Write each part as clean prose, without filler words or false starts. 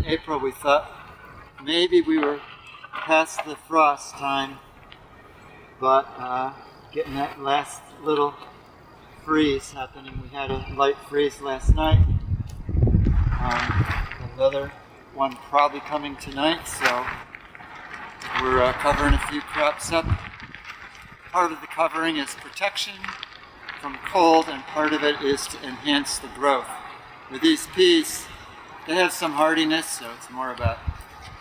in April, we thought maybe we were past the frost time, but getting that last little freeze happening. We had a light freeze last night. Another one probably coming tonight, so we're covering a few crops up. Part of the covering is protection from cold, and part of it is to enhance the growth. With these peas, they have some hardiness, so it's more about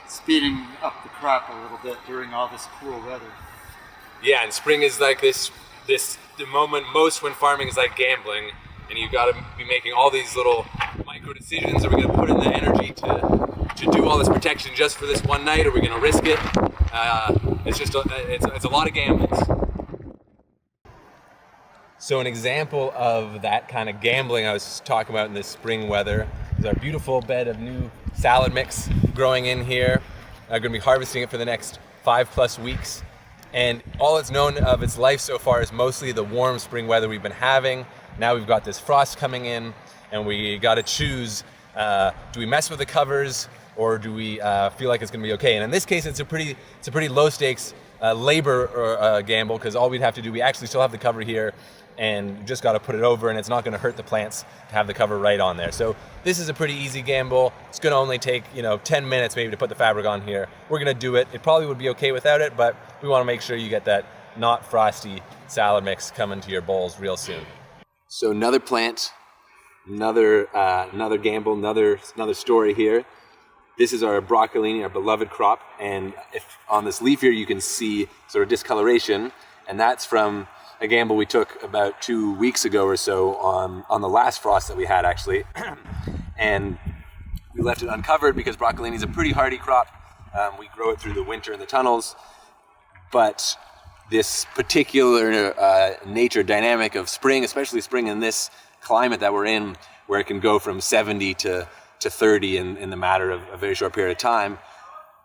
speeding up the crop a little bit during all this cool weather. Yeah, and spring is like the moment most when farming is like gambling, and you've got to be making all these little micro decisions. Are we going to put in the energy to do all this protection just for this one night? Are we going to risk it? It's a lot of gambles. So an example of that kind of gambling I was talking about in this spring weather is our beautiful bed of new salad mix growing in here. I'm going to be harvesting it for the next 5+ weeks. And all it's known of its life so far is mostly the warm spring weather we've been having. Now we've got this frost coming in, and we got to choose, do we mess with the covers, or do we feel like it's going to be okay? And in this case, it's a pretty low stakes labor gamble, because all we'd have to do, we actually still have the cover here, and just got to put it over, and it's not going to hurt the plants to have the cover right on there. So this is a pretty easy gamble. It's going to only take 10 minutes maybe to put the fabric on here. We're going to do it. It probably would be okay without it, but we want to make sure you get that not frosty salad mix coming to your bowls real soon. So another plant, another gamble, another story here. This is our broccolini, our beloved crop, and if on this leaf here you can see sort of discoloration, and that's from a gamble we took about 2 weeks ago or so on the last frost that we had, actually. And we left it uncovered because broccolini is a pretty hardy crop. We grow it through the winter in the tunnels, but this particular nature dynamic of spring, especially spring in this climate that we're in, where it can go from 70 to 30 in the matter of a very short period of time,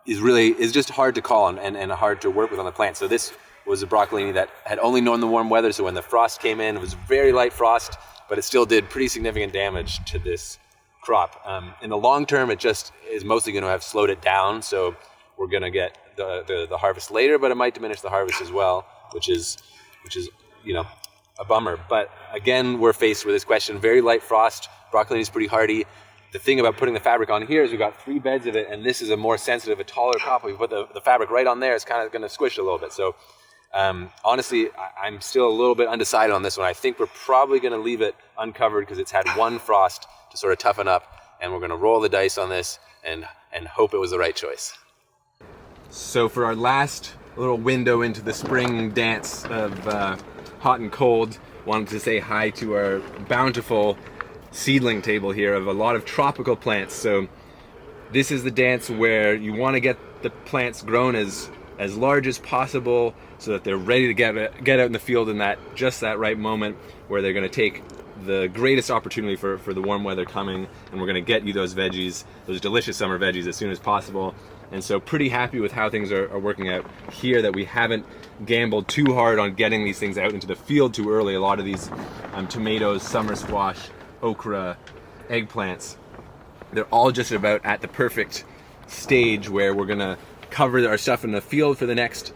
is just hard to call and hard to work with on the plant. So this was a broccolini that had only known the warm weather, so when the frost came in, it was very light frost, but it still did pretty significant damage to this crop. In the long term, it just is mostly going to have slowed it down, so we're going to get the harvest later, but it might diminish the harvest as well, which is a bummer. But again, we're faced with this question: very light frost, broccolini is pretty hardy. The thing about putting the fabric on here is we've got 3 beds of it, and this is a more sensitive, a taller crop. We put the fabric right on there, it's kind of going to squish a little bit. So honestly, I'm still a little bit undecided on this one. I think we're probably going to leave it uncovered because it's had one frost to sort of toughen up, and we're going to roll the dice on this and hope it was the right choice. So for our last little window into the spring dance of hot and cold, wanted to say hi to our bountiful seedling table here of a lot of tropical plants. So this is the dance where you want to get the plants grown as large as possible so that they're ready to get out in the field in that right moment where they're going to take the greatest opportunity for the warm weather coming, and we're going to get you those veggies, those delicious summer veggies, as soon as possible. And so pretty happy with how things are working out here, that we haven't gambled too hard on getting these things out into the field too early. A lot of these tomatoes, summer squash, okra, eggplants, they're all just about at the perfect stage where we're going to cover our stuff in the field for the next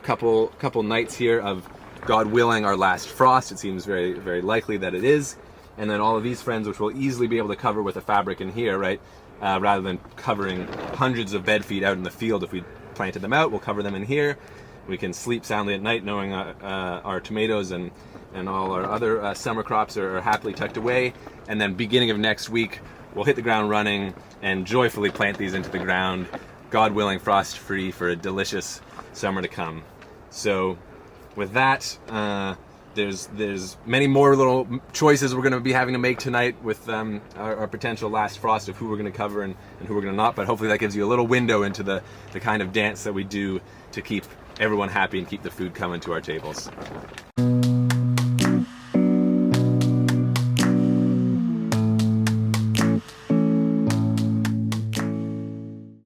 couple nights here of, God willing, our last frost. It seems very, very likely that it is. And then all of these friends, which we'll easily be able to cover with a fabric in here, right? Rather than covering hundreds of bed feet out in the field. If we planted them out, we'll cover them in here. We can sleep soundly at night knowing our tomatoes and all our other summer crops are happily tucked away. And then beginning of next week, we'll hit the ground running and joyfully plant these into the ground, God willing, frost-free, for a delicious summer to come. So with that, there's many more little choices we're going to be having to make tonight with our potential last frost of who we're going to cover and who we're going to not. But hopefully that gives you a little window into the kind of dance that we do to keep everyone happy and keep the food coming to our tables.